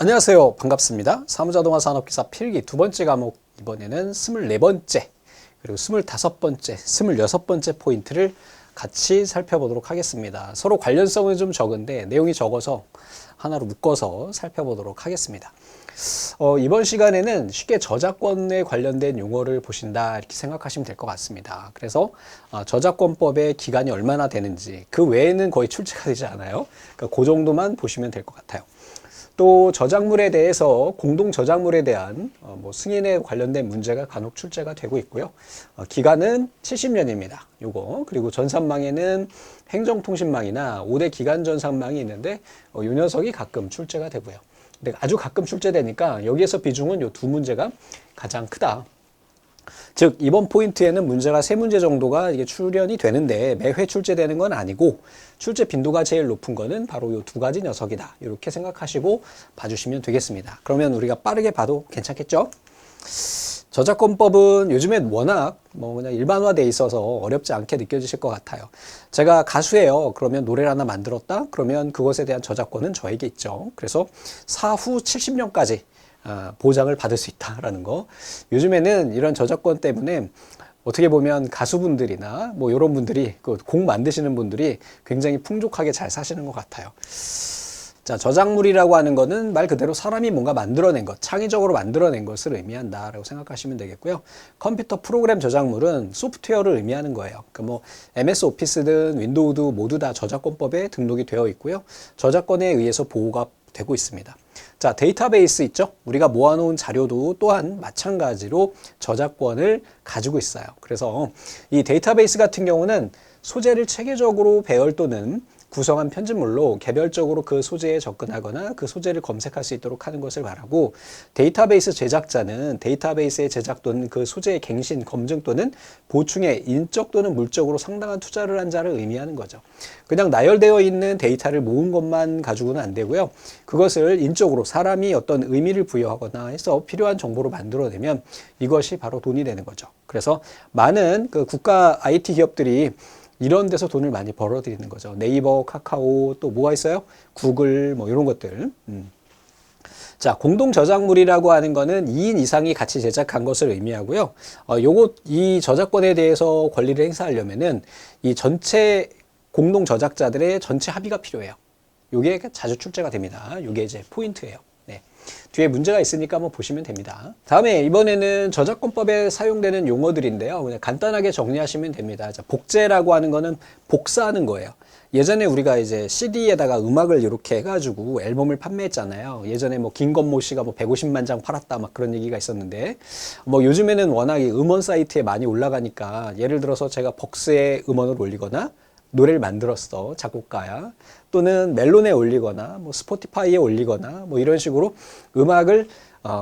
안녕하세요. 반갑습니다. 사무자동화 산업기사 필기 두 번째 과목, 이번에는 24번째, 그리고 25번째, 26번째 포인트를 같이 살펴보도록 하겠습니다. 서로 관련성은 좀 적은데 내용이 적어서 하나로 묶어서 살펴보도록 하겠습니다. 이번 시간에는 쉽게 저작권에 관련된 용어를 보신다 이렇게 생각하시면 될 것 같습니다. 그래서 저작권법의 기간이 얼마나 되는지, 그 외에는 거의 출제가 되지 않아요. 그러니까 그 정도만 보시면 될 것 같아요. 또 저작물에 대해서 공동 저작물에 대한 승인에 관련된 문제가 간혹 출제가 되고 있고요. 기간은 70년입니다. 요거. 그리고 전산망에는 행정통신망이나 5대 기간 전산망이 있는데 요 녀석이 가끔 출제가 되고요. 근데 아주 가끔 출제되니까 여기에서 비중은 요 두 문제가 가장 크다. 즉 이번 포인트에는 문제가 3문제 정도가 이게 출연이 되는데 매회 출제되는 건 아니고 출제 빈도가 제일 높은 거는 바로 이 두 가지 녀석이다. 이렇게 생각하시고 봐주시면 되겠습니다. 그러면 우리가 빠르게 봐도 괜찮겠죠? 저작권법은 요즘엔 워낙 그냥 일반화돼 있어서 어렵지 않게 느껴지실 것 같아요. 제가 가수예요. 그러면 노래를 하나 만들었다? 그러면 그것에 대한 저작권은 저에게 있죠. 그래서 사후 70년까지 보장을 받을 수 있다라는 거. 요즘에는 이런 저작권 때문에 어떻게 보면 가수분들이나 이런 분들이 곡 만드시는 분들이 굉장히 풍족하게 잘 사시는 것 같아요. 자, 저작물이라고 하는 거는 말 그대로 사람이 뭔가 만들어낸 것, 창의적으로 만들어낸 것을 의미한다라고 생각하시면 되겠고요. 컴퓨터 프로그램 저작물은 소프트웨어를 의미하는 거예요. 그러니까 MS 오피스든 윈도우도 모두 다 저작권법에 등록이 되어 있고요. 저작권에 의해서 보호가 되고 있습니다. 자, 데이터베이스 있죠? 우리가 모아놓은 자료도 또한 마찬가지로 저작권을 가지고 있어요. 그래서 이 데이터베이스 같은 경우는 소재를 체계적으로 배열 또는 구성한 편집물로 개별적으로 그 소재에 접근하거나 그 소재를 검색할 수 있도록 하는 것을 말하고, 데이터베이스 제작자는 데이터베이스의 제작 또는 그 소재의 갱신, 검증 또는 보충에 인적 또는 물적으로 상당한 투자를 한 자를 의미하는 거죠. 그냥 나열되어 있는 데이터를 모은 것만 가지고는 안 되고요. 그것을 인적으로 사람이 어떤 의미를 부여하거나 해서 필요한 정보로 만들어내면 이것이 바로 돈이 되는 거죠. 그래서 많은 그 국가 IT 기업들이 이런 데서 돈을 많이 벌어들이는 거죠. 네이버, 카카오, 또 뭐가 있어요? 구글, 이런 것들. 자, 공동 저작물이라고 하는 거는 2인 이상이 같이 제작한 것을 의미하고요. 이 저작권에 대해서 권리를 행사하려면은 이 전체 공동 저작자들의 전체 합의가 필요해요. 요게 자주 출제가 됩니다. 요게 이제 포인트예요. 네. 뒤에 문제가 있으니까 한번 보시면 됩니다. 다음에 이번에는 저작권법에 사용되는 용어들인데요. 그냥 간단하게 정리하시면 됩니다. 자, 복제라고 하는 거는 복사하는 거예요. 예전에 우리가 이제 CD에다가 음악을 이렇게 해가지고 앨범을 판매했잖아요. 예전에 김건모 씨가 150만 장 팔았다 막 그런 얘기가 있었는데, 요즘에는 워낙 음원 사이트에 많이 올라가니까 예를 들어서 제가 벅스에 음원을 올리거나 노래를 만들었어, 작곡가야. 또는 멜론에 올리거나 스포티파이에 올리거나 이런 식으로 음악을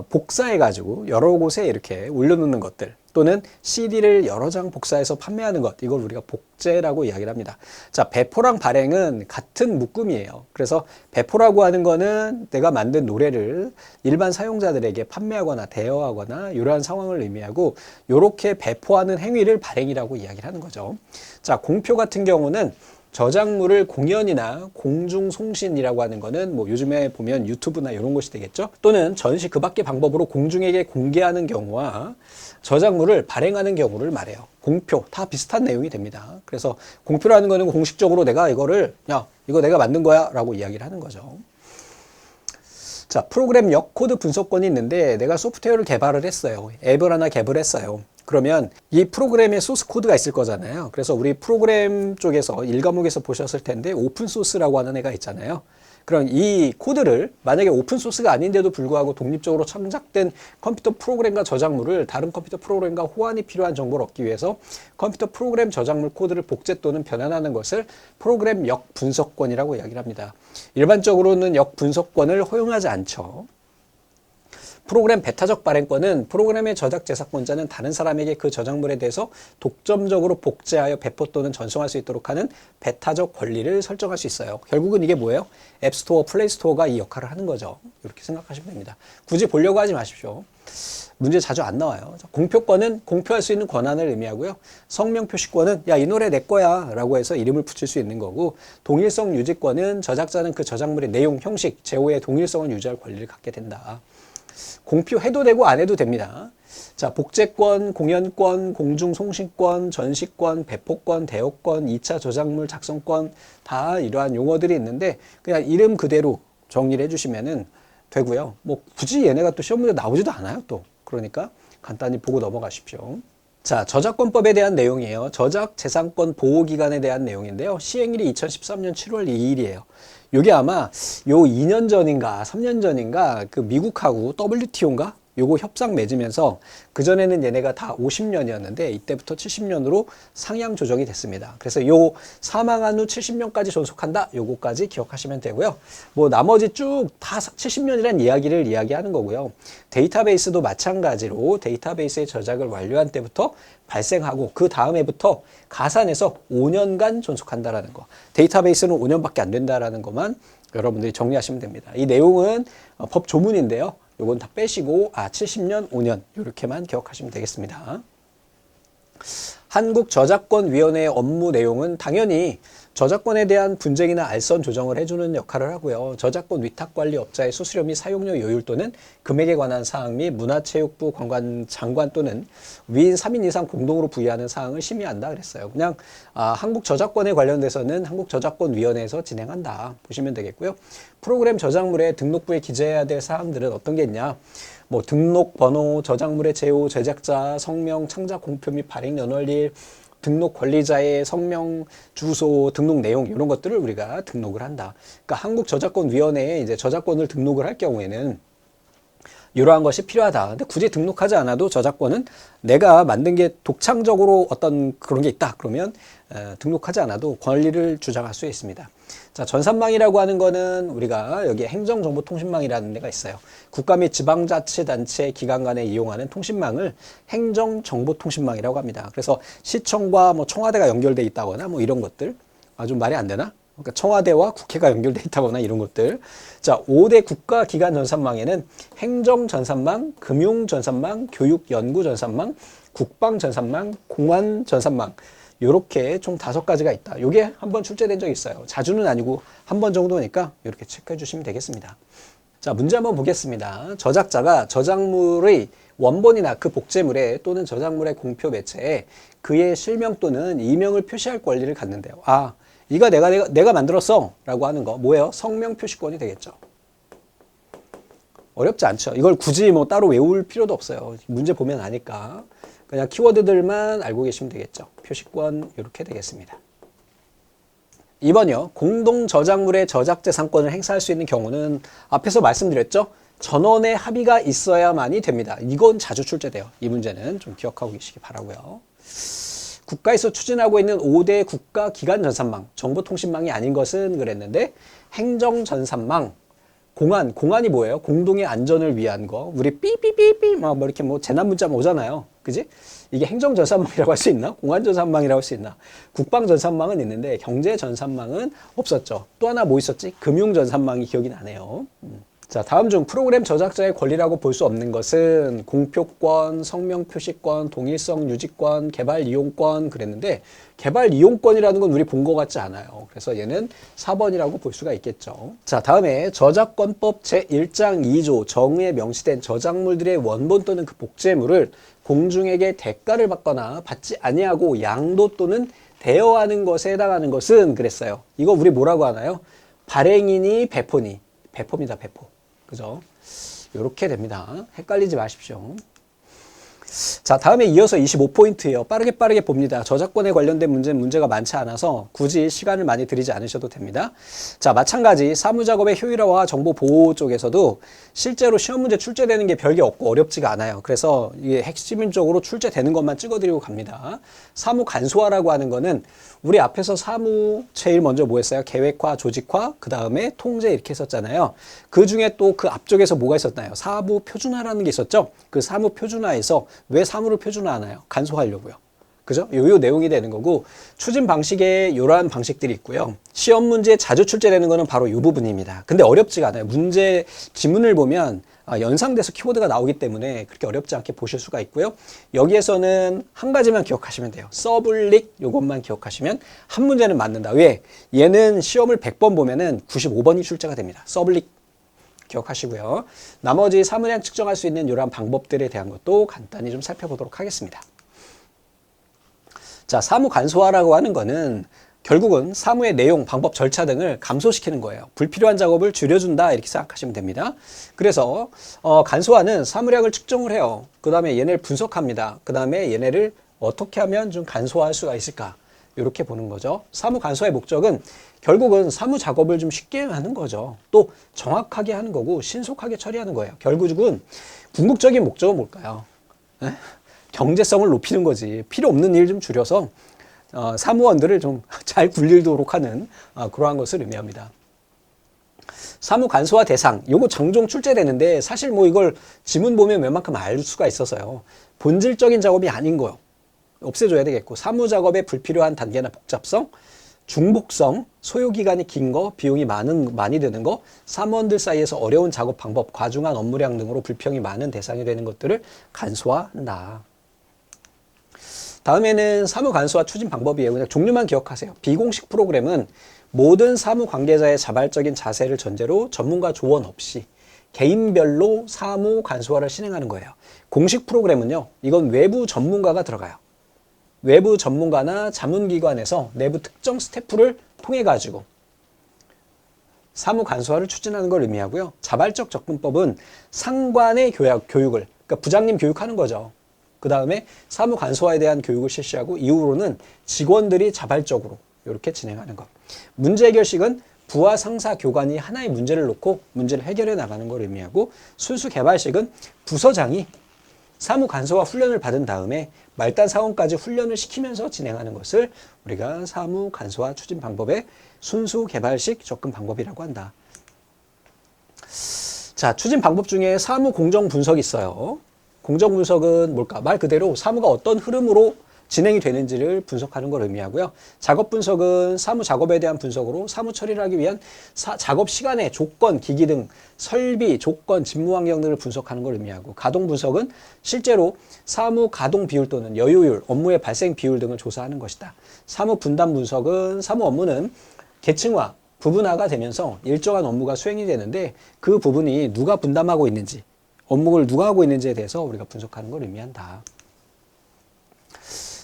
복사해가지고 여러 곳에 이렇게 올려놓는 것들, 또는 CD를 여러 장 복사해서 판매하는 것, 이걸 우리가 복제라고 이야기를 합니다. 자, 배포랑 발행은 같은 묶음이에요. 그래서 배포라고 하는 거는 내가 만든 노래를 일반 사용자들에게 판매하거나 대여하거나 이러한 상황을 의미하고, 이렇게 배포하는 행위를 발행이라고 이야기를 하는 거죠. 자, 공표 같은 경우는 저작물을 공연이나 공중송신이라고 하는 거는 요즘에 보면 유튜브나 이런 것이 되겠죠. 또는 전시 그 밖의 방법으로 공중에게 공개하는 경우와 저작물을 발행하는 경우를 말해요. 공표 다 비슷한 내용이 됩니다. 그래서 공표라는 거는 공식적으로 내가 이거를 이거 내가 만든 거야 라고 이야기를 하는 거죠. 자, 프로그램 역 코드 분석권이 있는데 내가 소프트웨어를 개발을 했어요. 앱을 하나 개발했어요. 그러면 이 프로그램에 소스 코드가 있을 거잖아요. 그래서 우리 프로그램 쪽에서 1과목에서 보셨을 텐데 오픈 소스라고 하는 애가 있잖아요. 그럼 이 코드를 만약에 오픈 소스가 아닌데도 불구하고 독립적으로 창작된 컴퓨터 프로그램과 저작물을 다른 컴퓨터 프로그램과 호환이 필요한 정보를 얻기 위해서 컴퓨터 프로그램 저작물 코드를 복제 또는 변환하는 것을 프로그램 역 분석권이라고 이야기를 합니다. 일반적으로는 역 분석권을 허용하지 않죠. 프로그램 배타적 발행권은 프로그램의 저작 재산권자는 다른 사람에게 그 저작물에 대해서 독점적으로 복제하여 배포 또는 전송할 수 있도록 하는 배타적 권리를 설정할 수 있어요. 결국은 이게 뭐예요? 앱스토어, 플레이스토어가 이 역할을 하는 거죠. 이렇게 생각하시면 됩니다. 굳이 보려고 하지 마십시오. 문제 자주 안 나와요. 공표권은 공표할 수 있는 권한을 의미하고요. 성명 표시권은 야, 이 노래 내 거야 라고 해서 이름을 붙일 수 있는 거고, 동일성 유지권은 저작자는 그 저작물의 내용, 형식, 제호의 동일성을 유지할 권리를 갖게 된다. 공표해도 되고 안 해도 됩니다. 자, 복제권, 공연권, 공중송신권, 전시권, 배포권, 대여권, 2차 저작물 작성권, 다 이러한 용어들이 있는데 그냥 이름 그대로 정리를 해주시면은 되고요. 뭐 굳이 얘네가 또 시험 문제 나오지도 않아요, 또. 그러니까 간단히 보고 넘어가십시오. 자, 저작권법에 대한 내용이에요. 저작재산권 보호기간에 대한 내용인데요. 시행일이 2013년 7월 2일이에요. 요게 아마 요 2년 전인가 3년 전인가 그 미국하고 WTO인가? 요거 협상 맺으면서 그전에는 얘네가 다 50년이었는데 이때부터 70년으로 상향 조정이 됐습니다. 그래서 요 사망한 후 70년까지 존속한다. 요거까지 기억하시면 되고요. 뭐 나머지 쭉 다 70년이라는 이야기를 이야기하는 거고요. 데이터베이스도 마찬가지로 데이터베이스의 저작을 완료한 때부터 발생하고 그 다음 해부터 가산해서 5년간 존속한다라는 거. 데이터베이스는 5년밖에 안 된다라는 것만 여러분들이 정리하시면 됩니다. 이 내용은 법 조문인데요. 요건 다 빼시고 70년, 5년 이렇게만 기억하시면 되겠습니다. 한국저작권위원회의 업무 내용은 당연히 저작권에 대한 분쟁이나 알선 조정을 해주는 역할을 하고요. 저작권 위탁관리업자의 수수료 및 사용료 요율 또는 금액에 관한 사항 및 문화체육부 장관 또는 위인 3인 이상 공동으로 부의하는 사항을 심의한다 그랬어요. 그냥 한국 저작권에 관련돼서는 한국저작권위원회에서 진행한다 보시면 되겠고요. 프로그램 저작물에 등록부에 기재해야 될 사항들은 어떤 게 있냐? 뭐 등록 번호, 저작물의 제호, 제작자, 성명, 창작 공표 및 발행 연월일, 등록 권리자의 성명, 주소, 등록 내용 이런 것들을 우리가 등록을 한다. 그러니까 한국저작권위원회에 이제 저작권을 등록을 할 경우에는 이러한 것이 필요하다. 근데 굳이 등록하지 않아도 저작권은 내가 만든 게 독창적으로 어떤 그런 게 있다. 그러면 등록하지 않아도 권리를 주장할 수 있습니다. 자, 전산망이라고 하는 거는 우리가 여기 행정정보통신망이라는 데가 있어요. 국가 및 지방자치단체 기관 간에 이용하는 통신망을 행정정보통신망이라고 합니다. 그래서 시청과 뭐 청와대가 연결돼 있다거나 뭐 이런 것들. 좀 말이 안 되나? 그러니까 청와대와 국회가 연결돼 있다거나 이런 것들. 자, 5대 국가기관 전산망에는 행정전산망, 금융전산망, 교육연구전산망, 국방전산망, 공안전산망 요렇게 총 5가지가 있다. 요게 한번 출제된 적이 있어요. 자주는 아니고 한 번 정도니까 이렇게 체크해 주시면 되겠습니다. 자, 문제 한번 보겠습니다. 저작자가 저작물의 원본이나 그 복제물에 또는 저작물의 공표 매체에 그의 실명 또는 이명을 표시할 권리를 갖는데요. 이거 내가 만들었어 라고 하는 거 뭐예요? 성명 표시권이 되겠죠. 어렵지 않죠. 이걸 굳이 뭐 따로 외울 필요도 없어요. 문제 보면 아니까 그냥 키워드들만 알고 계시면 되겠죠. 표시권 이렇게 되겠습니다. 2번이요. 공동 저작물의 저작재산권을 행사할 수 있는 경우는 앞에서 말씀드렸죠. 전원의 합의가 있어야만이 됩니다. 이건 자주 출제돼요. 이 문제는 좀 기억하고 계시기 바라고요. 국가에서 추진하고 있는 5대 국가기관 전산망, 정보통신망이 아닌 것은 그랬는데 행정전산망, 공안이 뭐예요? 공동의 안전을 위한 거. 우리 삐삐삐삐 뭐 이렇게 뭐 재난 문자 오잖아요. 그지? 이게 행정전산망이라고 할 수 있나? 공안전산망이라고 할 수 있나? 국방전산망은 있는데 경제전산망은 없었죠. 또 하나 뭐 있었지? 금융전산망이 기억이 나네요. 자, 다음 중 프로그램 저작자의 권리라고 볼 수 없는 것은 공표권, 성명 표시권, 동일성 유지권, 개발 이용권 그랬는데 개발 이용권이라는 건 우리 본 것 같지 않아요. 그래서 얘는 4번이라고 볼 수가 있겠죠. 자, 다음에 저작권법 제1장 2조 정의에 명시된 저작물들의 원본 또는 그 복제물을 공중에게 대가를 받거나 받지 아니하고 양도 또는 대여하는 것에 해당하는 것은 그랬어요. 이거 우리 뭐라고 하나요? 발행이니 배포니? 배포입니다, 배포. 그죠? 요렇게 됩니다. 헷갈리지 마십시오. 자, 다음에 이어서 25포인트예요. 빠르게 봅니다. 저작권에 관련된 문제는 문제가 많지 않아서 굳이 시간을 많이 들이지 않으셔도 됩니다. 자, 마찬가지 사무작업의 효율화와 정보 보호 쪽에서도 실제로 시험 문제 출제되는 게 별게 없고 어렵지가 않아요. 그래서 이게 핵심적으로 출제되는 것만 찍어드리고 갑니다. 사무 간소화라고 하는 거는 우리 앞에서 사무 제일 먼저 뭐 했어요? 계획화, 조직화, 그 다음에 통제 이렇게 했었잖아요. 그 중에 또 그 앞쪽에서 뭐가 있었나요? 사무 표준화라는 게 있었죠. 그 사무 표준화에서 왜 사무를 표준화하나요? 간소화하려고요. 그죠? 요 내용이 되는 거고, 추진 방식에 이러한 방식들이 있고요. 시험 문제에 자주 출제되는 거는 바로 이 부분입니다. 근데 어렵지가 않아요. 문제 지문을 보면 연상돼서 키워드가 나오기 때문에 그렇게 어렵지 않게 보실 수가 있고요. 여기에서는 한 가지만 기억하시면 돼요. 서블릭 요것만 기억하시면 한 문제는 맞는다. 왜? 얘는 시험을 100번 보면은 95번이 출제가 됩니다. 서블릭 기억하시고요. 나머지 사무량 측정할 수 있는 이러한 방법들에 대한 것도 간단히 좀 살펴보도록 하겠습니다. 자, 사무 간소화라고 하는 거는 결국은 사무의 내용, 방법, 절차 등을 감소시키는 거예요. 불필요한 작업을 줄여준다 이렇게 생각하시면 됩니다. 그래서 간소화는 사무량을 측정을 해요. 그 다음에 얘네를 분석합니다. 그 다음에 얘네를 어떻게 하면 좀 간소화할 수가 있을까? 이렇게 보는 거죠. 사무 간소화의 목적은 결국은 사무 작업을 좀 쉽게 하는 거죠. 또 정확하게 하는 거고 신속하게 처리하는 거예요. 결국은 궁극적인 목적은 뭘까요? 에? 경제성을 높이는 거지. 필요 없는 일 좀 줄여서 사무원들을 좀 잘 굴리도록 하는 그러한 것을 의미합니다. 사무 간소화 대상, 요거 종종 출제되는데 사실 뭐 이걸 지문 보면 웬만큼 알 수가 있어서요. 본질적인 작업이 아닌 거요. 없애줘야 되겠고, 사무 작업의 불필요한 단계나 복잡성, 중복성, 소요기간이 긴 거, 비용이 많이 드는 거, 사무원들 사이에서 어려운 작업 방법, 과중한 업무량 등으로 불평이 많은 대상이 되는 것들을 간소화한다. 다음에는 사무 간소화 추진 방법이에요. 그냥 종류만 기억하세요. 비공식 프로그램은 모든 사무 관계자의 자발적인 자세를 전제로 전문가 조언 없이 개인별로 사무 간소화를 진행하는 거예요. 공식 프로그램은요, 이건 외부 전문가가 들어가요. 외부 전문가나 자문기관에서 내부 특정 스태프를 통해 가지고 사무 간소화를 추진하는 걸 의미하고요. 자발적 접근법은 상관의 교육을, 그러니까 부장님 교육하는 거죠. 그 다음에 사무 간소화에 대한 교육을 실시하고 이후로는 직원들이 자발적으로 이렇게 진행하는 것. 문제 해결식은 부하 상사 교관이 하나의 문제를 놓고 문제를 해결해 나가는 걸 의미하고, 순수 개발식은 부서장이 사무 간소화 훈련을 받은 다음에 말단 사원까지 훈련을 시키면서 진행하는 것을 우리가 사무 간소화 추진 방법의 순수 개발식 접근 방법이라고 한다. 자, 추진 방법 중에 사무 공정 분석이 있어요. 공정 분석은 뭘까? 말 그대로 사무가 어떤 흐름으로 진행이 되는지를 분석하는 걸 의미하고요. 작업 분석은 사무 작업에 대한 분석으로 사무 처리를 하기 위한 작업 시간의 조건, 기기 등 설비, 조건, 직무 환경 등을 분석하는 걸 의미하고, 가동 분석은 실제로 사무 가동 비율 또는 여유율, 업무의 발생 비율 등을 조사하는 것이다. 사무 분담 분석은 사무 업무는 계층화, 부분화가 되면서 일정한 업무가 수행이 되는데 그 부분이 누가 분담하고 있는지, 업무를 누가 하고 있는지에 대해서 우리가 분석하는 걸 의미한다.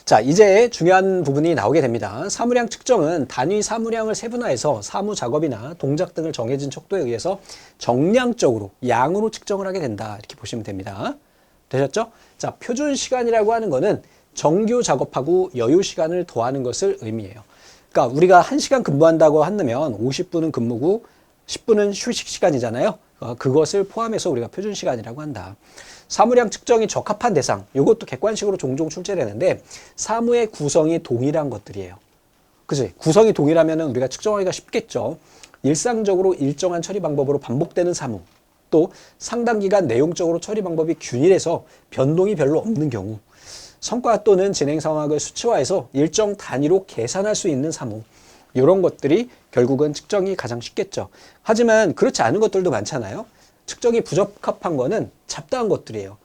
자, 이제 중요한 부분이 나오게 됩니다. 사무량 측정은 단위 사무량을 세분화해서 사무 작업이나 동작 등을 정해진 척도에 의해서 정량적으로 양으로 측정을 하게 된다. 이렇게 보시면 됩니다. 되셨죠? 자, 표준 시간이라고 하는 거는 정규 작업하고 여유 시간을 더하는 것을 의미해요. 그러니까 우리가 1시간 근무한다고 한다면 50분은 근무고 10분은 휴식 시간이잖아요. 그것을 포함해서 우리가 표준 시간이라고 한다. 사무량 측정이 적합한 대상, 이것도 객관식으로 종종 출제되는데 사무의 구성이 동일한 것들이에요. 그치? 구성이 동일하면 우리가 측정하기가 쉽겠죠. 일상적으로 일정한 처리 방법으로 반복되는 사무, 또 상당 기간 내용적으로 처리 방법이 균일해서 변동이 별로 없는 경우, 성과 또는 진행 상황을 수치화해서 일정 단위로 계산할 수 있는 사무, 이런 것들이 결국은 측정이 가장 쉽겠죠. 하지만 그렇지 않은 것들도 많잖아요. 측정이 부적합한 거는 잡다한 것들이에요.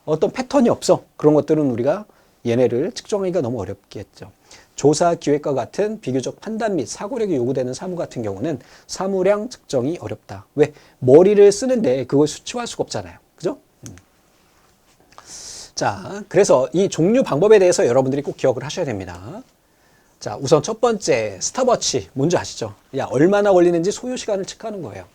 어떤 패턴이 없어. 그런 것들은 우리가 얘네를 측정하기가 너무 어렵겠죠. 조사, 기획과 같은 비교적 판단 및 사고력이 요구되는 사무 같은 경우는 사무량 측정이 어렵다. 왜? 머리를 쓰는데 그걸 수치화할 수가 없잖아요. 그죠? 자, 그래서 이 종류 방법에 대해서 여러분들이 꼭 기억을 하셔야 됩니다. 자, 우선 첫 번째 스탑워치 뭔지 아시죠? 야, 얼마나 걸리는지 소요 시간을 체크하는 거예요.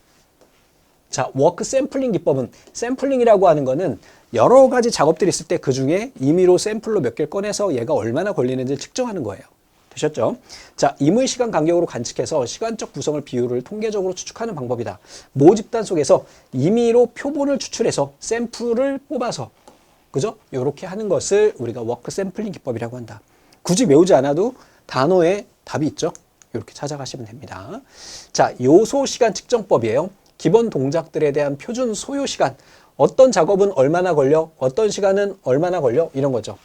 자, 워크 샘플링 기법은 샘플링이라고 하는 거는 여러 가지 작업들이 있을 때 그 중에 임의로 샘플로 몇 개를 꺼내서 얘가 얼마나 걸리는지 측정하는 거예요. 되셨죠? 자, 임의 시간 간격으로 관측해서 시간적 구성을 비율을 통계적으로 추측하는 방법이다. 모집단 속에서 임의로 표본을 추출해서 샘플을 뽑아서 그죠? 이렇게 하는 것을 우리가 워크 샘플링 기법이라고 한다. 굳이 외우지 않아도 단어에 답이 있죠? 이렇게 찾아가시면 됩니다. 자, 요소 시간 측정법이에요. 기본 동작들에 대한 표준 소요 시간. 어떤 작업은 얼마나 걸려? 어떤 시간은 얼마나 걸려? 이런 거죠.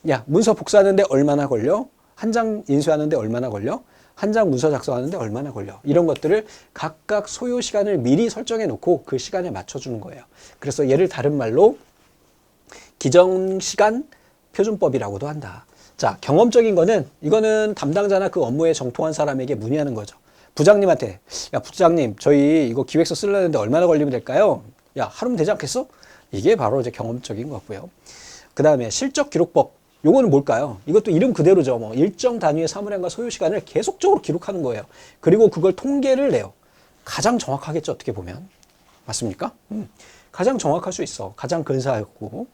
야, 문서 복사하는데 얼마나 걸려? 한 장 인쇄하는데 얼마나 걸려? 한 장 문서 작성하는데 얼마나 걸려? 이런 것들을 각각 소요 시간을 미리 설정해 놓고 그 시간에 맞춰주는 거예요. 그래서 얘를 다른 말로 기정시간 표준법이라고도 한다. 자, 경험적인 거는 이거는 담당자나 그 업무에 정통한 사람에게 문의하는 거죠. 부장님한테 야, 부장님 저희 이거 기획서 쓰려는데 얼마나 걸리면 될까요? 야, 하루면 되지 않겠어? 이게 바로 이제 경험적인 거고요. 그 다음에 실적 기록법. 요거는 뭘까요? 이것도 이름 그대로죠. 뭐 일정 단위의 사물량과 소요 시간을 계속적으로 기록하는 거예요. 그리고 그걸 통계를 내요. 가장 정확하겠죠, 어떻게 보면. 맞습니까? 가장 정확할 수 있어. 가장 근사하고.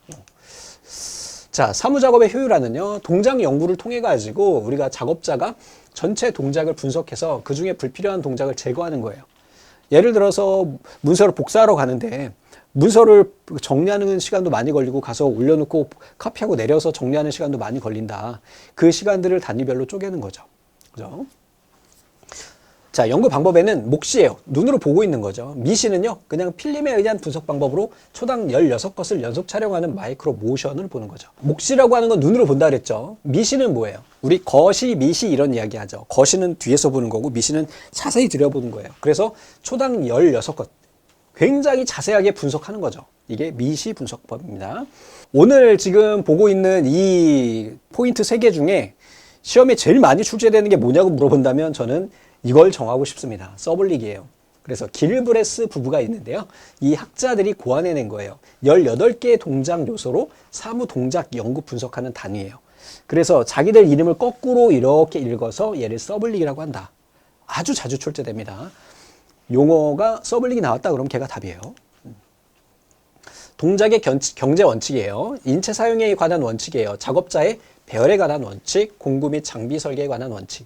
자, 사무작업의 효율화는요, 동작 연구를 통해 가지고 우리가 작업자가 전체 동작을 분석해서 그 중에 불필요한 동작을 제거하는 거예요. 예를 들어서 문서를 복사하러 가는데 문서를 정리하는 시간도 많이 걸리고 가서 올려놓고 카피하고 내려서 정리하는 시간도 많이 걸린다. 그 시간들을 단위별로 쪼개는 거죠. 그죠? 자, 연구 방법에는 몫이에요. 눈으로 보고 있는 거죠. 미시는요, 그냥 필름에 의한 분석 방법으로 초당 16것을 연속 촬영하는 마이크로 모션을 보는 거죠. 몫이라고 하는 건 눈으로 본다 그랬죠. 미시는 뭐예요? 우리 거시, 미시 이런 이야기 하죠. 거시는 뒤에서 보는 거고 미시는 자세히 들여보는 거예요. 그래서 초당 16것. 굉장히 자세하게 분석하는 거죠. 이게 미시 분석법입니다. 오늘 지금 보고 있는 이 포인트 3개 중에 시험에 제일 많이 출제되는 게 뭐냐고 물어본다면 저는 이걸 정하고 싶습니다. 서블릭이에요. 그래서 길브레스 부부가 있는데요. 이 학자들이 고안해낸 거예요. 18개의 동작 요소로 사무 동작 연구 분석하는 단위예요. 그래서 자기들 이름을 거꾸로 이렇게 읽어서 얘를 서블릭이라고 한다. 아주 자주 출제됩니다. 용어가 서블릭이 나왔다 그러면 걔가 답이에요. 동작의 경제 원칙이에요. 인체 사용에 관한 원칙이에요. 작업자의 배열에 관한 원칙, 공구 및 장비 설계에 관한 원칙.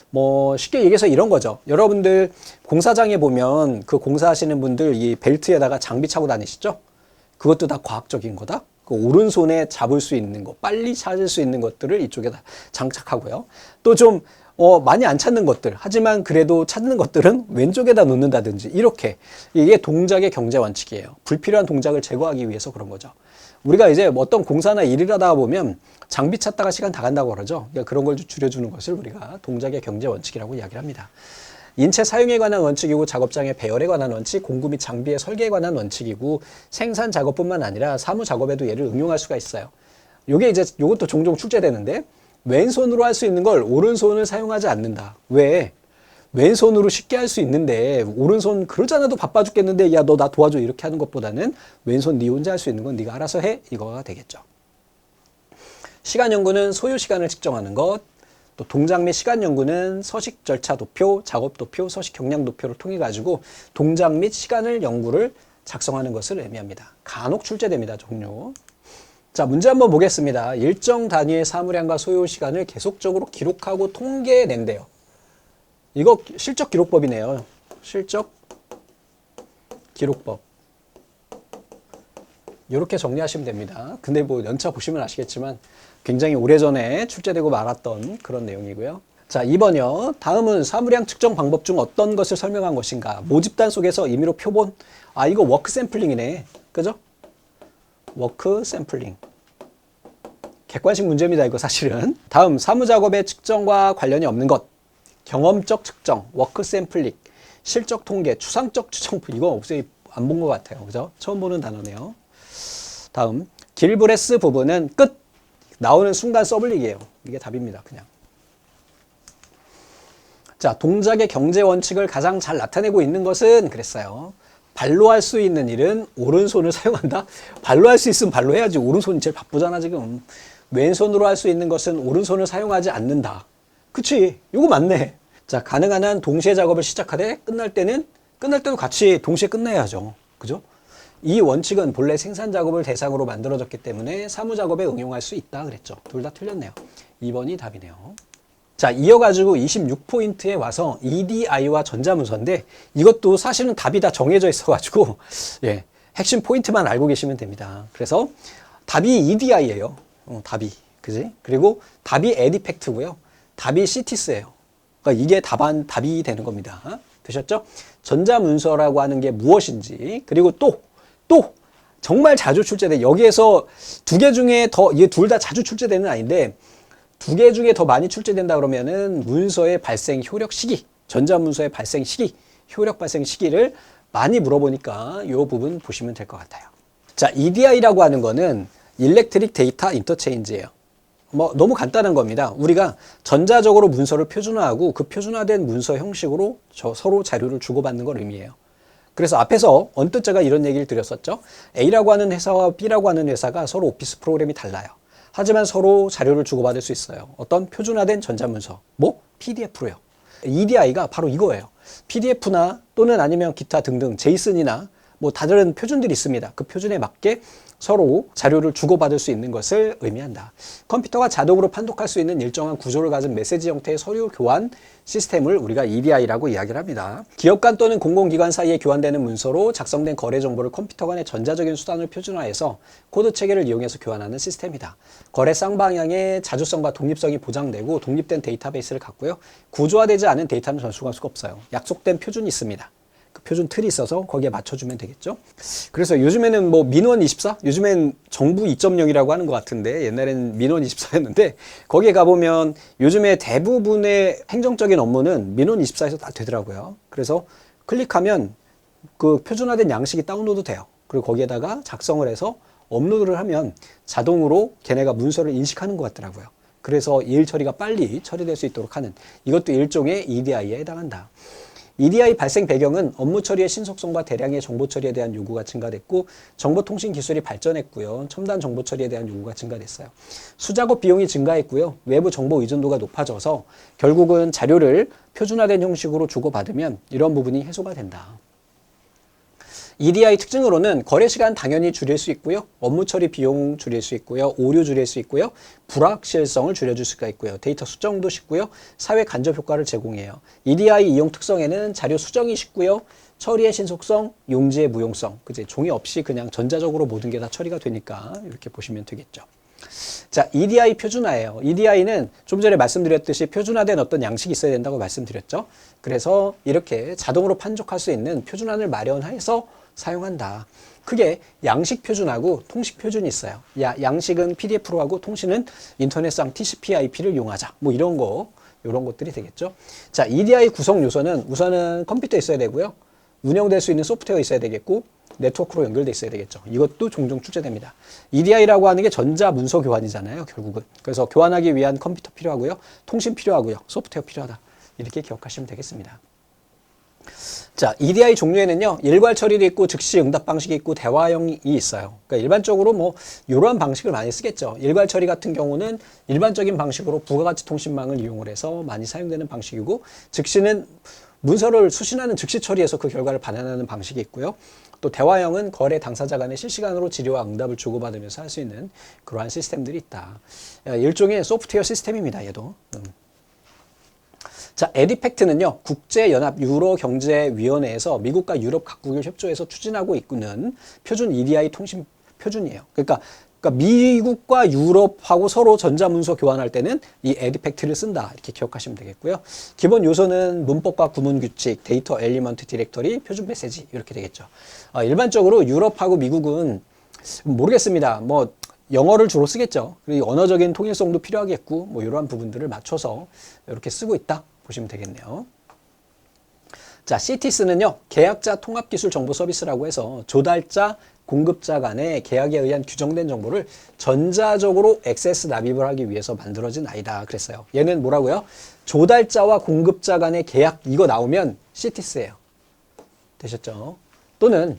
뭐 쉽게 얘기해서 이런 거죠. 여러분들 공사장에 보면 그 공사하시는 분들 이 벨트에다가 장비 차고 다니시죠? 그것도 다 과학적인 거다. 그 오른손에 잡을 수 있는 거, 빨리 찾을 수 있는 것들을 이쪽에다 장착하고요. 또 좀 많이 안 찾는 것들, 하지만 그래도 찾는 것들은 왼쪽에다 놓는다든지 이렇게 이게 동작의 경제 원칙이에요. 불필요한 동작을 제거하기 위해서 그런 거죠. 우리가 이제 어떤 공사나 일을 하다 보면 장비 찾다가 시간 다 간다고 그러죠. 그러니까 그런 걸 줄여주는 것을 우리가 동작의 경제 원칙이라고 이야기를 합니다. 인체 사용에 관한 원칙이고 작업장의 배열에 관한 원칙, 공구 및 장비의 설계에 관한 원칙이고 생산 작업뿐만 아니라 사무 작업에도 얘를 응용할 수가 있어요. 요게 이제 요것도 종종 출제되는데 왼손으로 할 수 있는 걸 오른손을 사용하지 않는다. 왜? 왼손으로 쉽게 할 수 있는데 오른손 그러잖아도 바빠 죽겠는데 야, 너 나 도와줘 이렇게 하는 것보다는 왼손 네 혼자 할 수 있는 건 네가 알아서 해 이거가 되겠죠. 시간 연구는 소요 시간을 측정하는 것, 또 동작 및 시간 연구는 서식 절차 도표, 작업 도표, 서식 경량 도표를 통해 가지고 동작 및 시간을 연구를 작성하는 것을 의미합니다. 간혹 출제됩니다. 종류. 자, 문제 한번 보겠습니다. 일정 단위의 사물량과 소요 시간을 계속적으로 기록하고 통계낸대요. 이거 실적 기록법이네요. 실적 기록법. 이렇게 정리하시면 됩니다. 근데 뭐 연차 보시면 아시겠지만 굉장히 오래전에 출제되고 말았던 그런 내용이고요. 자, 2번이요. 다음은 사물량 측정 방법 중 어떤 것을 설명한 것인가? 모집단 속에서 임의로 표본. 아, 이거 워크 샘플링이네. 그죠? 워크 샘플링. 객관식 문제입니다. 이거 사실은. 다음 사무작업의 측정과 관련이 없는 것. 경험적 측정, 워크 샘플링, 실적 통계, 추상적 추정. 이거 없어요. 안 본 것 같아요. 그죠? 처음 보는 단어네요. 다음 길브레스 부분은 끝. 나오는 순간 서블릭이에요. 이게 답입니다. 그냥. 자, 동작의 경제 원칙을 가장 잘 나타내고 있는 것은 그랬어요. 발로 할 수 있는 일은 오른손을 사용한다? 발로 할 수 있으면 발로 해야지. 오른손이 제일 바쁘잖아 지금. 왼손으로 할 수 있는 것은 오른손을 사용하지 않는다. 그치? 이거 맞네. 자, 가능한 한 동시에 작업을 시작하되 끝날 때는 끝날 때도 같이 동시에 끝내야죠. 그죠? 이 원칙은 본래 생산 작업을 대상으로 만들어졌기 때문에 사무 작업에 응용할 수 있다 그랬죠. 둘 다 틀렸네요. 2번이 답이네요. 자, 이어가지고 26포인트에 와서 EDI와 전자문서인데 이것도 사실은 답이 다 정해져 있어가지고 예, 핵심 포인트만 알고 계시면 됩니다. 그래서 답이 EDI예요. 답이. 그지? 그리고 답이 에디팩트고요. 답이 CTS예요. 그러니까 이게 답이 되는 겁니다. 되셨죠? 전자문서라고 하는 게 무엇인지, 그리고 또 정말 자주 출제돼. 여기에서 두 개 중에 더, 이게 둘 다 자주 출제되는 아닌데, 두 개 중에 더 많이 출제된다 그러면은 문서의 발생 효력 시기, 전자문서의 발생 시기, 효력 발생 시기를 많이 물어보니까 이 부분 보시면 될 것 같아요. 자, EDI라고 하는 거는 Electric Data Interchange예요. 뭐 너무 간단한 겁니다. 우리가 전자적으로 문서를 표준화하고 그 표준화된 문서 형식으로 서로 자료를 주고받는 걸 의미해요. 그래서 앞에서 언뜻 제가 이런 얘기를 드렸었죠. A라고 하는 회사와 B라고 하는 회사가 서로 오피스 프로그램이 달라요. 하지만 서로 자료를 주고받을 수 있어요. 어떤 표준화된 전자문서, 뭐 PDF로요. EDI가 바로 이거예요. PDF나 또는 아니면 기타 등등 제이슨이나 뭐 다른 표준들이 있습니다. 그 표준에 맞게 서로 자료를 주고받을 수 있는 것을 의미한다. 컴퓨터가 자동으로 판독할 수 있는 일정한 구조를 가진 메시지 형태의 서류 교환 시스템을 우리가 EDI라고 이야기를 합니다. 기업 간 또는 공공기관 사이에 교환되는 문서로 작성된 거래 정보를 컴퓨터 간의 전자적인 수단을 표준화해서 코드 체계를 이용해서 교환하는 시스템이다. 거래 쌍방향의 자주성과 독립성이 보장되고 독립된 데이터베이스를 갖고요. 구조화되지 않은 데이터는 전송할 수가 없어요. 약속된 표준이 있습니다. 그 표준 틀이 있어서 거기에 맞춰주면 되겠죠. 그래서 요즘에는 뭐 민원 24? 요즘엔 정부 2.0이라고 하는 것 같은데 옛날에는 민원 24였는데 거기에 가보면 요즘에 대부분의 행정적인 업무는 민원 24에서 다 되더라고요. 그래서 클릭하면 그 표준화된 양식이 다운로드 돼요. 그리고 거기에다가 작성을 해서 업로드를 하면 자동으로 걔네가 문서를 인식하는 것 같더라고요. 그래서 일 처리가 빨리 처리될 수 있도록 하는 이것도 일종의 EDI에 해당한다. EDI 발생 배경은 업무 처리의 신속성과 대량의 정보 처리에 대한 요구가 증가됐고 정보통신 기술이 발전했고요. 첨단 정보 처리에 대한 요구가 증가됐어요. 수작업 비용이 증가했고요. 외부 정보 의존도가 높아져서 결국은 자료를 표준화된 형식으로 주고받으면 이런 부분이 해소가 된다. EDI 특징으로는 거래 시간 당연히 줄일 수 있고요. 업무 처리 비용 줄일 수 있고요. 오류 줄일 수 있고요. 불확실성을 줄여줄 수가 있고요. 데이터 수정도 쉽고요. 사회 간접 효과를 제공해요. EDI 이용 특성에는 자료 수정이 쉽고요. 처리의 신속성, 용지의 무용성. 그제 종이 없이 그냥 전자적으로 모든 게 다 처리가 되니까 이렇게 보시면 되겠죠. 자, EDI 표준화예요. EDI는 좀 전에 말씀드렸듯이 표준화된 어떤 양식이 있어야 된다고 말씀드렸죠. 그래서 이렇게 자동으로 판족할 수 있는 표준안을 마련해서 사용한다. 그게 양식 표준하고 통식 표준이 있어요. 양식은 PDF로 하고 통신은 인터넷상 TCP/IP를 이용하자. 뭐 이런 것들이 되겠죠. 자, EDI 구성 요소는 우선은 컴퓨터에 있어야 되고요. 운영될 수 있는 소프트웨어 있어야 되겠고 네트워크로 연결돼 있어야 되겠죠. 이것도 종종 출제됩니다. EDI라고 하는 게 전자문서 교환이잖아요. 결국은. 그래서 교환하기 위한 컴퓨터 필요하고요. 통신 필요하고요. 소프트웨어 필요하다. 이렇게 기억하시면 되겠습니다. 자, EDI 종류에는요, 일괄 처리도 있고, 즉시 응답 방식이 있고, 대화형이 있어요. 그러니까 일반적으로 뭐, 이러한 방식을 많이 쓰겠죠. 일괄 처리 같은 경우는 일반적인 방식으로 부가가치 통신망을 이용을 해서 많이 사용되는 방식이고, 즉시는 문서를 수신하는 즉시 처리해서 그 결과를 반환하는 방식이 있고요. 또 대화형은 거래 당사자 간에 실시간으로 질의와 응답을 주고받으면서 할 수 있는 그러한 시스템들이 있다. 일종의 소프트웨어 시스템입니다, 얘도. 자, 에디팩트는요, 국제연합 유로경제위원회에서 미국과 유럽 각국을 협조해서 추진하고 있는 표준 EDI 통신 표준이에요. 그러니까 미국과 유럽하고 서로 전자문서 교환할 때는 이 에디팩트를 쓴다. 이렇게 기억하시면 되겠고요. 기본 요소는 문법과 구문규칙, 데이터 엘리먼트 디렉터리, 표준 메시지 이렇게 되겠죠. 일반적으로 유럽하고 미국은 모르겠습니다. 뭐 영어를 주로 쓰겠죠. 그리고 언어적인 통일성도 필요하겠고 뭐 이러한 부분들을 맞춰서 이렇게 쓰고 있다. 보시면 되겠네요. 자, CTS는요, 계약자 통합기술 정보 서비스라고 해서 조달자, 공급자 간의 계약에 의한 규정된 정보를 전자적으로 액세스 납입을 하기 위해서 만들어진 아이다. 그랬어요. 얘는 뭐라고요? 조달자와 공급자 간의 계약, 이거 나오면 CTS예요. 되셨죠? 또는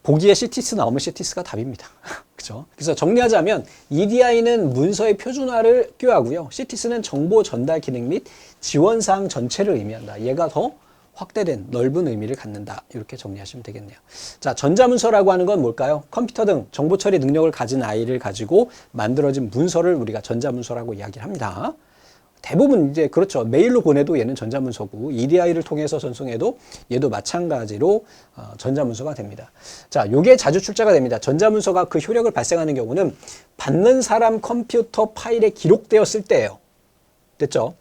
보기에 CTS 나오면 CTS가 답입니다. 그죠? 그래서 정리하자면 EDI는 문서의 표준화를 꾀하고요. CTS는 정보 전달 기능 및 지원사항 전체를 의미한다. 얘가 더 확대된 넓은 의미를 갖는다. 이렇게 정리하시면 되겠네요. 자, 전자문서라고 하는 건 뭘까요? 컴퓨터 등 정보 처리 능력을 가진 아이를 가지고 만들어진 문서를 우리가 전자문서라고 이야기를 합니다. 대부분 이제 그렇죠. 메일로 보내도 얘는 전자문서고 EDI를 통해서 전송해도 얘도 마찬가지로 전자문서가 됩니다. 자, 요게 자주 출제가 됩니다. 전자문서가 그 효력을 발생하는 경우는 받는 사람 컴퓨터 파일에 기록되었을 때예요. 됐죠?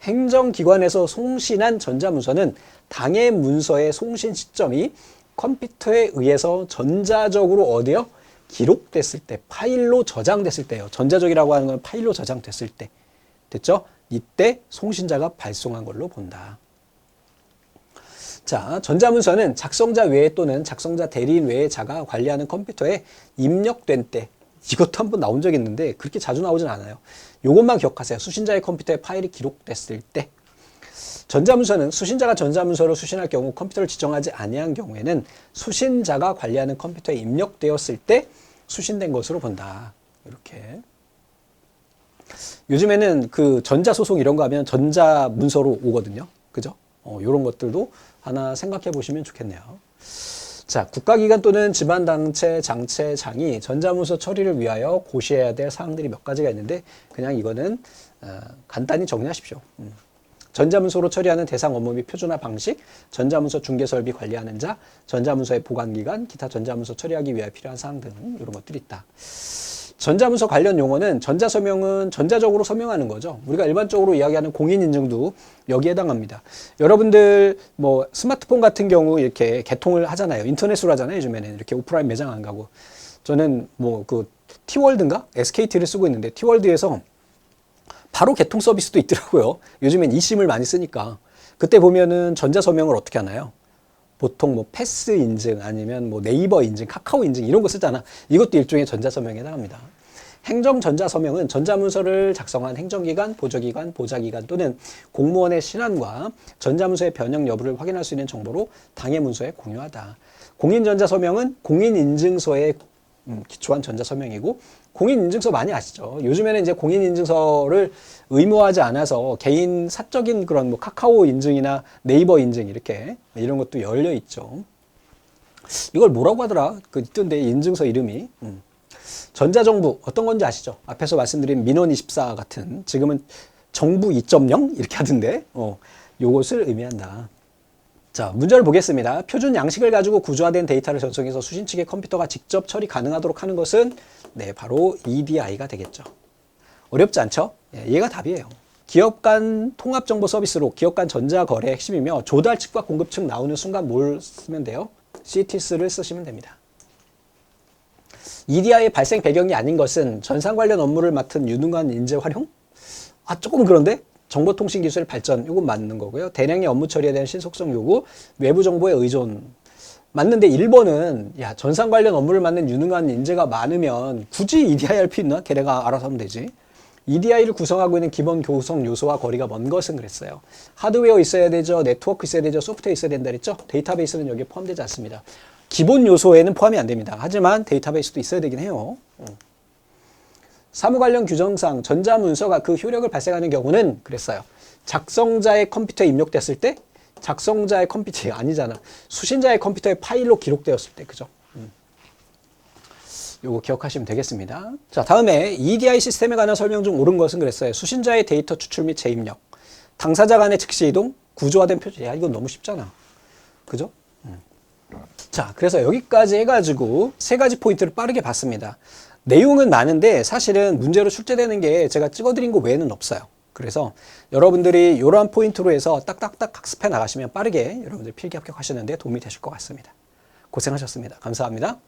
행정기관에서 송신한 전자문서는 당해 문서의 송신 시점이 컴퓨터에 의해서 전자적으로 어디요? 기록됐을 때, 파일로 저장됐을 때예요. 전자적이라고 하는 건 파일로 저장됐을 때. 됐죠? 이때 송신자가 발송한 걸로 본다. 자, 전자문서는 작성자 외에 또는 작성자 대리인 외의 자가 관리하는 컴퓨터에 입력된 때, 이것도 한번 나온 적이 있는데 그렇게 자주 나오진 않아요. 이것만 기억하세요. 수신자의 컴퓨터에 파일이 기록됐을 때. 전자문서는 수신자가 전자문서를 수신할 경우 컴퓨터를 지정하지 아니한 경우에는 수신자가 관리하는 컴퓨터에 입력되었을 때 수신된 것으로 본다. 이렇게. 요즘에는 그 전자소송 이런 거 하면 전자문서로 오거든요. 그죠? 요런 것들도 하나 생각해 보시면 좋겠네요. 자, 국가기관 또는 지방단체, 장체, 장이 전자문서 처리를 위하여 고시해야 될 사항들이 몇 가지가 있는데 그냥 이거는 간단히 정리하십시오. 전자문서로 처리하는 대상 업무 및 표준화 방식, 전자문서 중개설비 관리하는 자, 전자문서의 보관기간, 기타 전자문서 처리하기 위하여 필요한 사항 등 이런 것들이 있다. 전자문서 관련 용어는 전자서명은 전자적으로 서명하는 거죠. 우리가 일반적으로 이야기하는 공인인증도 여기에 해당합니다. 여러분들 뭐 스마트폰 같은 경우 이렇게 개통을 하잖아요. 인터넷으로 하잖아요. 요즘에는 이렇게 오프라인 매장 안 가고. 저는 뭐 그 T월드인가? SKT를 쓰고 있는데 T월드에서 바로 개통 서비스도 있더라고요. 요즘엔 eSIM을 많이 쓰니까. 그때 보면은 전자서명을 어떻게 하나요? 보통 뭐 패스 인증 아니면 뭐 네이버 인증, 카카오 인증 이런 거 쓰잖아. 이것도 일종의 전자서명에 해당합니다. 행정 전자서명은 전자문서를 작성한 행정기관, 보조기관, 보좌기관 또는 공무원의 신안과 전자문서의 변형 여부를 확인할 수 있는 정보로 당해 문서에 공유하다. 공인전자서명은 공인인증서에 기초한 전자서명이고 공인인증서 많이 아시죠? 요즘에는 이제 공인인증서를 의무화하지 않아서 개인 사적인 그런 뭐 카카오 인증이나 네이버 인증 이렇게 이런 것도 열려 있죠. 이걸 뭐라고 하더라? 그 있던데 인증서 이름이. 전자정부 어떤 건지 아시죠? 앞에서 말씀드린 민원24 같은 지금은 정부 2.0 이렇게 하던데 요것을 의미한다. 자, 문제를 보겠습니다. 표준 양식을 가지고 구조화된 데이터를 전송해서 수신 측의 컴퓨터가 직접 처리 가능하도록 하는 것은 네, 바로 EDI가 되겠죠. 어렵지 않죠? 예, 얘가 답이에요. 기업 간 통합정보 서비스로 기업 간 전자거래의 핵심이며 조달 측과 공급 측 나오는 순간 뭘 쓰면 돼요? CTS를 쓰시면 됩니다. EDI의 발생 배경이 아닌 것은 전산 관련 업무를 맡은 유능한 인재 활용? 조금 그런데? 정보통신 기술의 발전, 이건 맞는 거고요. 대량의 업무 처리에 대한 신속성 요구, 외부 정보의 의존. 맞는데 1번은 야, 전산 관련 업무를 맡는 유능한 인재가 많으면 굳이 EDI 할 필요 있나? 걔네가 알아서 하면 되지. EDI를 구성하고 있는 기본 구성 요소와 거리가 먼 것은 그랬어요. 하드웨어 있어야 되죠. 네트워크 있어야 되죠. 소프트웨어 있어야 된다 그랬죠. 데이터베이스는 여기에 포함되지 않습니다. 기본 요소에는 포함이 안 됩니다. 하지만 데이터베이스도 있어야 되긴 해요. 사무 관련 규정상 전자문서가 그 효력을 발생하는 경우는 그랬어요. 작성자의 컴퓨터에 입력됐을 때, 작성자의 컴퓨터가 아니잖아. 수신자의 컴퓨터에 파일로 기록되었을 때, 그죠? 요거 기억하시면 되겠습니다. 자, 다음에 EDI 시스템에 관한 설명 중 옳은 것은 그랬어요. 수신자의 데이터 추출 및 재입력, 당사자 간의 즉시 이동, 구조화된 표준. 야, 이건 너무 쉽잖아. 그죠? 자, 그래서 여기까지 해가지고 세 가지 포인트를 빠르게 봤습니다. 내용은 많은데 사실은 문제로 출제되는 게 제가 찍어드린 거 외에는 없어요. 그래서 여러분들이 이러한 포인트로 해서 딱딱딱 학습해 나가시면 빠르게 여러분들 필기 합격하시는데 도움이 되실 것 같습니다. 고생하셨습니다. 감사합니다.